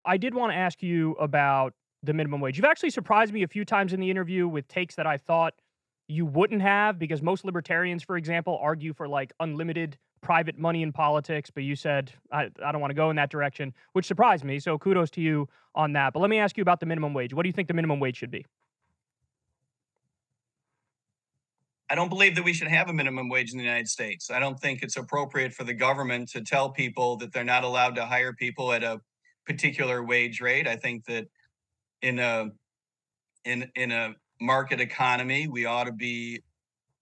I did want to ask you about the minimum wage. You've actually surprised me a few times in the interview with takes that I thought you wouldn't have, because most libertarians, for example, argue for like unlimited private money in politics. But you said, I don't want to go in that direction, which surprised me. So kudos to you on that. But let me ask you about the minimum wage. What do you think the minimum wage should be? I don't believe that we should have a minimum wage in the United States. I don't think it's appropriate for the government to tell people that they're not allowed to hire people at a particular wage rate. I think that in a in a market economy, we ought to be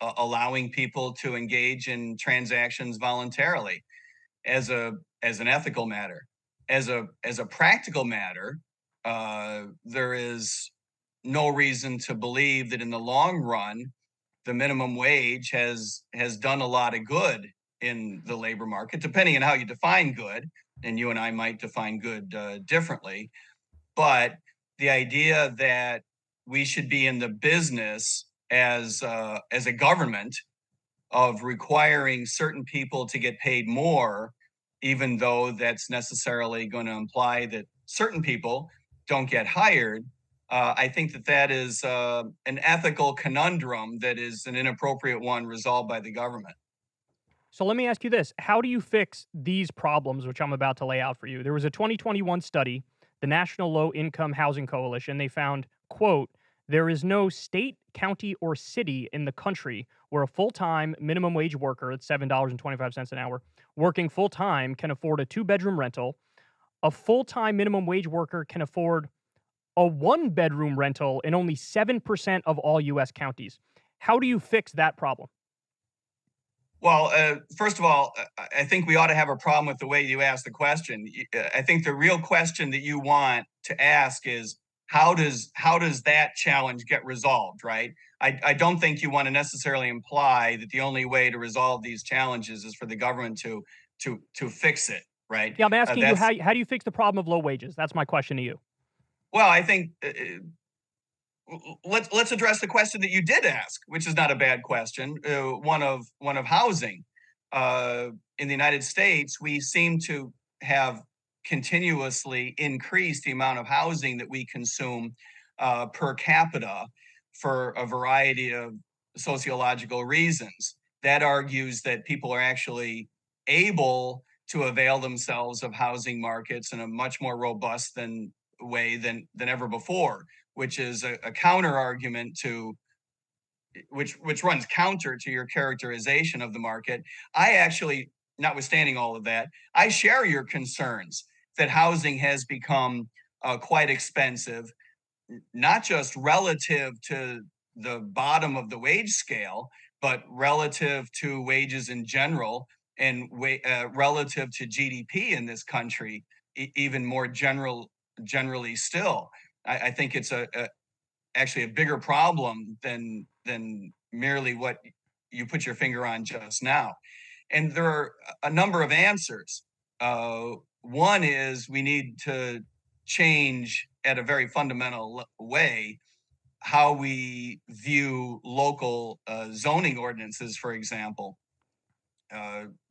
allowing people to engage in transactions voluntarily as a as an ethical matter. As a practical matter, there is no reason to believe that in the long run the minimum wage has done a lot of good in the labor market, depending on how you define good. And you and I might define good differently. But the idea that we should be in the business as a government of requiring certain people to get paid more, even though that's necessarily going to imply that certain people don't get hired. I think that that is an ethical conundrum that is an inappropriate one resolved by the government. So let me ask you this. How do you fix these problems, which I'm about to lay out for you? There was a 2021 study, the National Low Income Housing Coalition. They found, quote, there is no state, county, or city in the country where a full time minimum wage worker at $7.25 an hour working full time can afford a two-bedroom rental. A full time minimum wage worker can afford a one-bedroom rental in only 7% of all US counties. How do you fix that problem? Well, first of all, I think we ought to have a problem with the way you ask the question. I think the real question that you want to ask is how does that challenge get resolved, right? I don't think you want to necessarily imply that the only way to resolve these challenges is for the government to fix it, right? Yeah, I'm asking you That's how do you fix the problem of low wages? That's my question to you. well, I think let's address the question that you did ask, which is not a bad question. One of housing. In the United States, we seem to have continuously increased the amount of housing that we consume per capita for a variety of sociological reasons. That argues that people are actually able to avail themselves of housing markets in a much more robust way than ever before, which is a counter argument to which runs counter to your characterization of the market. I actually, notwithstanding all of that, I share your concerns that housing has become quite expensive, not just relative to the bottom of the wage scale, but relative to wages in general and relative to GDP in this country, even more generally still. I think it's actually a bigger problem than merely what you put your finger on just now. And there are a number of answers. One is we need to change at a very fundamental way how we view local zoning ordinances, for example.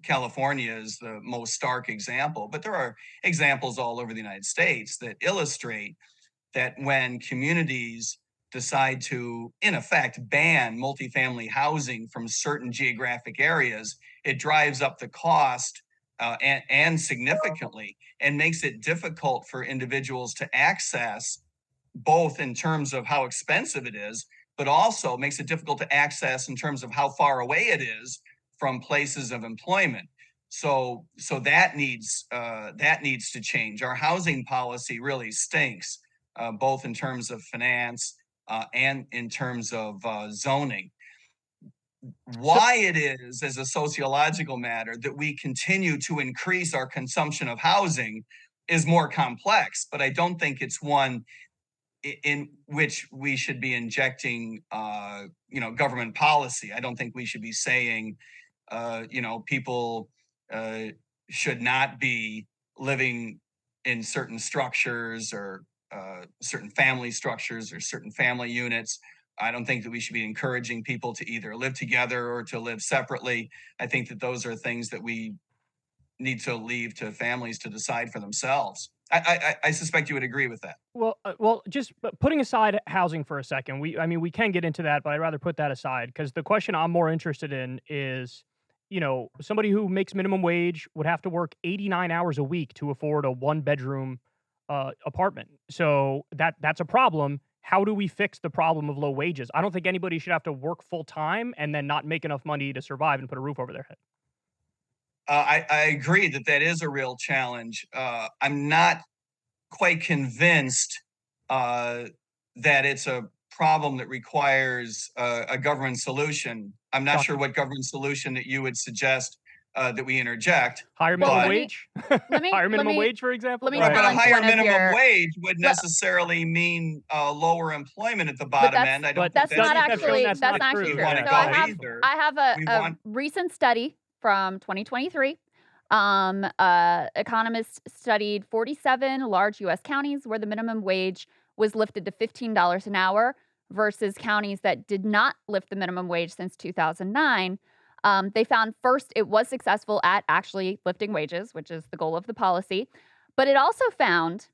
California is the most stark example, but there are examples all over the United States that illustrate that when communities decide to, in effect, ban multifamily housing from certain geographic areas, it drives up the cost and significantly and makes it difficult for individuals to access, both in terms of how expensive it is, but also makes it difficult to access in terms of how far away it is from places of employment. So that needs to change. Our housing policy really stinks, both in terms of finance and in terms of zoning. So Why it is, as a sociological matter, that we continue to increase our consumption of housing is more complex, but I don't think it's one in which we should be injecting, government policy. I don't think we should be saying, people uh, should not be living in certain structures or certain family structures or certain family units. I don't think that we should be encouraging people to either live together or to live separately. I think that those are things that we need to leave to families to decide for themselves. I suspect you would agree with that. Well, just putting aside housing for a second, I mean, we can get into that, but I'd rather put that aside because the question I'm more interested in is, somebody who makes minimum wage would have to work 89 hours a week to afford a one-bedroom apartment. So that's a problem. How do we fix the problem of low wages? I don't think anybody should have to work full time and then not make enough money to survive and put a roof over their head. I agree that that is a real challenge. I'm not quite convinced that it's a problem that requires a government solution. I'm not sure Shocking. what government solution that you would suggest that we interject. Higher Well, minimum let me wage? let me Higher let minimum me wage, for example? let me Right, but a challenge higher one of minimum your. wage would Well, necessarily mean lower employment at the but bottom that's end. I don't But think that's that's not studies have the shown actually that's that's not not true. actually we true. want to So go I either. have We a want recent study from 2023. Economists studied 47 large U.S. counties where the minimum wage was lifted to $15 an hour versus counties that did not lift the minimum wage since 2009. They found first it was successful at actually lifting wages, which is the goal of the policy, but it also found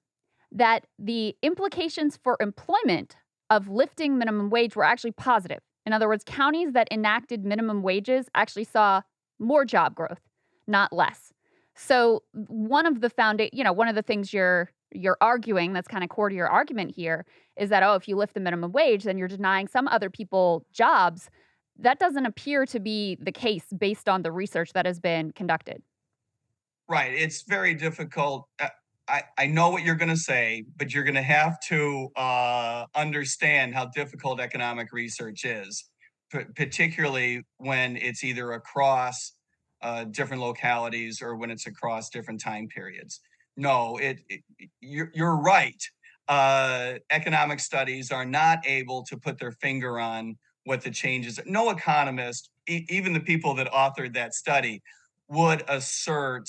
that the implications for employment of lifting minimum wage were actually positive. In other words, counties that enacted minimum wages actually saw more job growth, not less. So one of the things you're arguing that's kind of core to your argument here is that, if you lift the minimum wage, then you're denying some other people jobs. That doesn't appear to be the case based on the research that has been conducted. Right. It's very difficult. I know what you're going to say, but you're going to have to understand how difficult economic research is, particularly when it's either across different localities or when it's across different time periods. No, you're right. Economic studies are not able to put their finger on what the changes. No economist, even the people that authored that study, would assert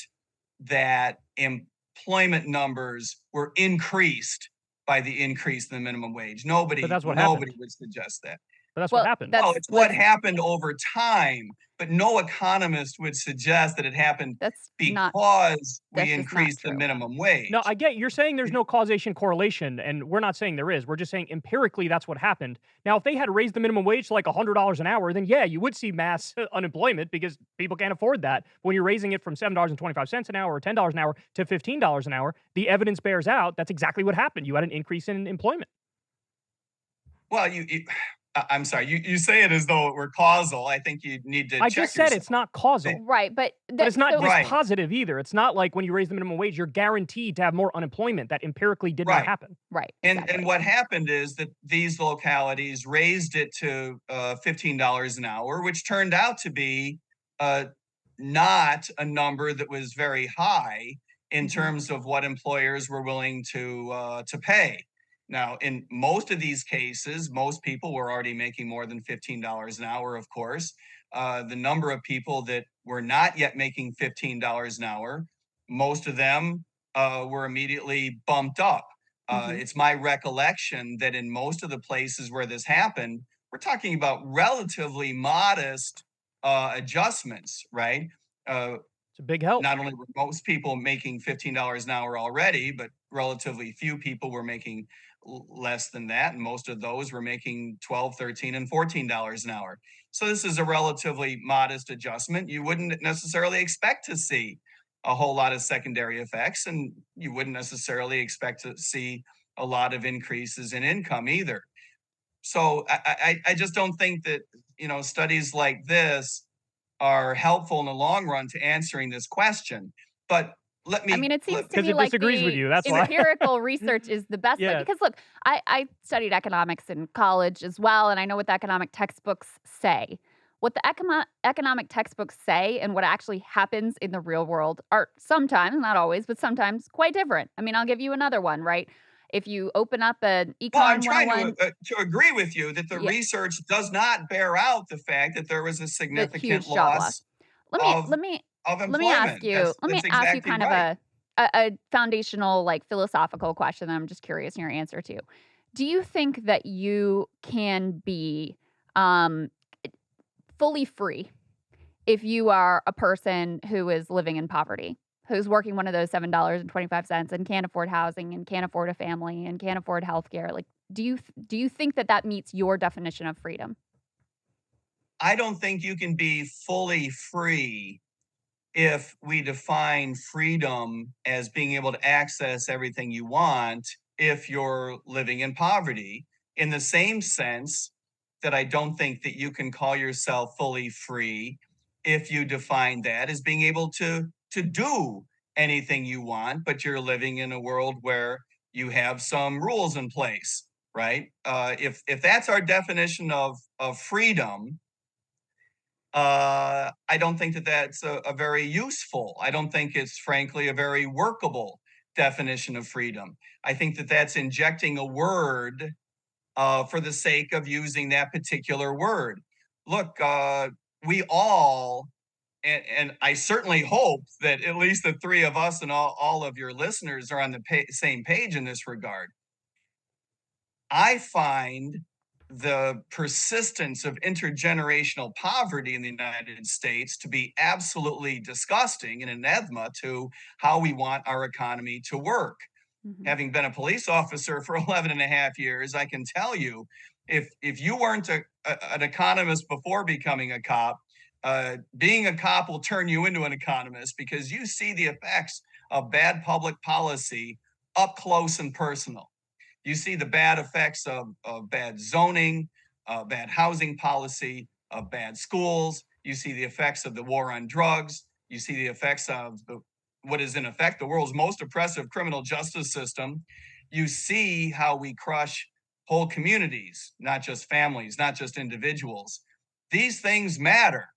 that employment numbers were increased by the increase in the minimum wage. But that's what Nobody happened. would suggest that. But that's what Well, happened. Well, that's it's what that's happened over time, but no economist would suggest that it happened that's not because we that's just not increased the true. minimum No, wage. I get you're saying there's no causation correlation, and we're not saying there is. We're just saying empirically that's what happened. Now, if they had raised the minimum wage to like $100 an hour, then yeah, you would see mass unemployment because people can't afford that. But when you're raising it from $7.25 an hour or $10 an hour to $15 an hour, the evidence bears out that's exactly what happened. You had an increase in employment. Well, I'm sorry, you say it as though it were causal. I think you need to I check just said yourself. it's not causal. Right, but But it's not Right. dispositive either. It's not like when you raise the minimum wage, you're guaranteed to have more unemployment. That empirically did not Right. happen. right, And exactly. what happened is that these localities raised it to $15 an hour, which turned out to be not a number that was very high in terms of what employers were willing to pay. Now, in most of these cases, most people were already making more than $15 an hour, of course. The number of people that were not yet making $15 an hour, most of them were immediately bumped up. It's my recollection that in most of the places where this happened, we're talking about relatively modest adjustments, right? It's a big help. Not only were most people making $15 an hour already, but relatively few people were making less than that. And most of those were making $12, $13, and $14 an hour. So this is a relatively modest adjustment. You wouldn't necessarily expect to see a whole lot of secondary effects, and you wouldn't necessarily expect to see a lot of increases in income either. So I just don't think that, studies like this are helpful in the long run to answering this question. But I mean, it seems to Because me it like disagrees with the you, that's why. empirical research is the best way. Yeah. Because look, I studied economics in college as well, and I know what the economic textbooks say. What the economic textbooks say and what actually happens in the real world are sometimes, not always, but sometimes quite different. I mean, I'll give you another one, right? If you open up an Well, I'm Econ trying 101, to agree with you that the yeah, research does not bear out the fact that there was a the significant huge job loss. loss Let me of let me of let me ask employment. you. That's Let me that's ask you exactly kind of right. a foundational, like philosophical question that I'm just curious in your answer to. Do you think that you can be um, fully free if you are a person who is living in poverty? who's working one of those $7.25 and can't afford housing and can't afford a family and can't afford healthcare. Like, do you think that that meets your definition of freedom? I don't think you can be fully free if we define freedom as being able to access everything you want if you're living in poverty, in the same sense that I don't think that you can call yourself fully free if you define that as being able to do anything you want, but you're living in a world where you have some rules in place, right? If that's our definition of freedom, I don't think that that's a very useful. I don't think it's frankly a very workable definition of freedom. I think that that's injecting a word for the sake of using that particular word. Look, we all, and I certainly hope that at least the three of us and all of your listeners are on the same page in this regard. I find the persistence of intergenerational poverty in the United States to be absolutely disgusting and anathema to how we want our economy to work. Mhm. Having been a police officer for 11 and a half years, I can tell you, if you weren't an economist before becoming a cop, being a cop will turn you into an economist because you see the effects of bad public policy up close and personal. You see the bad effects of bad zoning, bad housing policy, of bad schools. You see the effects of the war on drugs. You see the effects of what is in effect the world's most oppressive criminal justice system. You see how we crush whole communities, not just families, not just individuals. These things matter.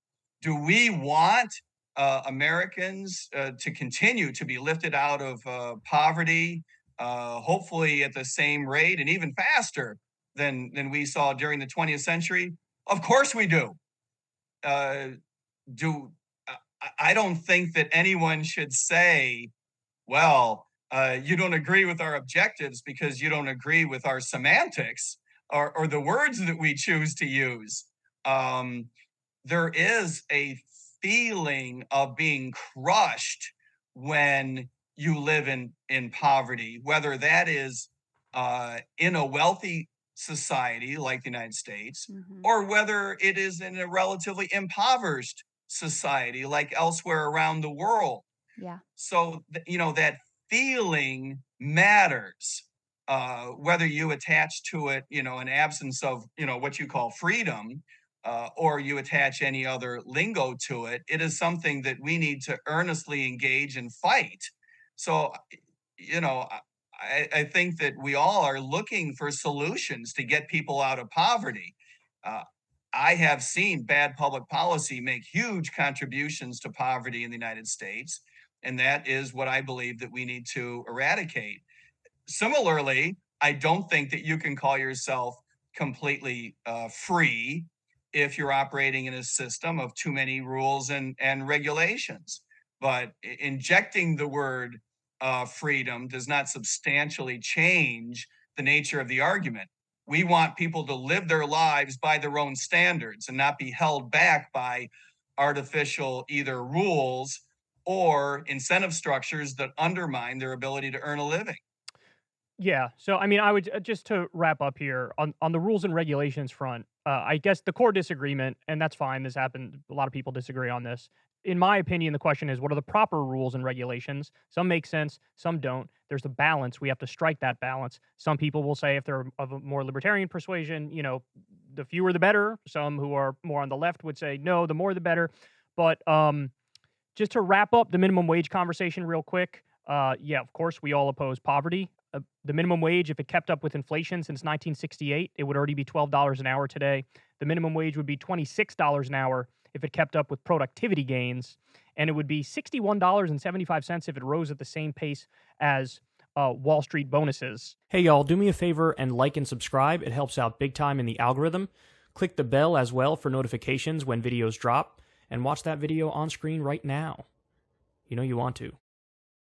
Do we want Americans to continue to be lifted out of poverty, hopefully at the same rate and even faster than we saw during the 20th century? Of course we do. Uh, do I don't think that anyone should say, well, you don't agree with our objectives because you don't agree with our semantics or the words that we choose to use. There is a feeling of being crushed when you live in poverty, whether that is in a wealthy society like the United States, Mhm. or whether it is in a relatively impoverished society like elsewhere around the world. Yeah. So, that feeling matters. Whether you attach to it, an absence of, what you call freedom, or you attach any other lingo to it, it is something that we need to earnestly engage and fight. So, you know, I think that we all are looking for solutions to get people out of poverty. Uh, I have seen bad public policy make huge contributions to poverty in the United States, and that is what I believe that we need to eradicate. Similarly, I don't think that you can call yourself completely free if you're operating in a system of too many rules and regulations. But injecting the word freedom does not substantially change the nature of the argument. We want people to live their lives by their own standards and not be held back by artificial either rules or incentive structures that undermine their ability to earn a living. Yeah. So, I mean, I would just to wrap up here on the rules and regulations front. I guess the core disagreement, and that's fine. This happened. A lot of people disagree on this. In my opinion, the question is, what are the proper rules and regulations? Some make sense, some don't. There's a balance. We have to strike that balance. Some people will say, if they're of a more libertarian persuasion, the fewer the better. Some who are more on the left would say, no, the more the better. But just to wrap up the minimum wage conversation real quick, yeah, of course, we all oppose poverty. The minimum wage, if it kept up with inflation since 1968, it would already be $12 an hour today. The minimum wage would be $26 an hour if it kept up with productivity gains, and it would be $61.75 if it rose at the same pace as Wall Street bonuses. Hey, y'all, do me a favor and like and subscribe. It helps out big time in the algorithm. Click the bell as well for notifications when videos drop, and watch that video on screen right now. You know you want to.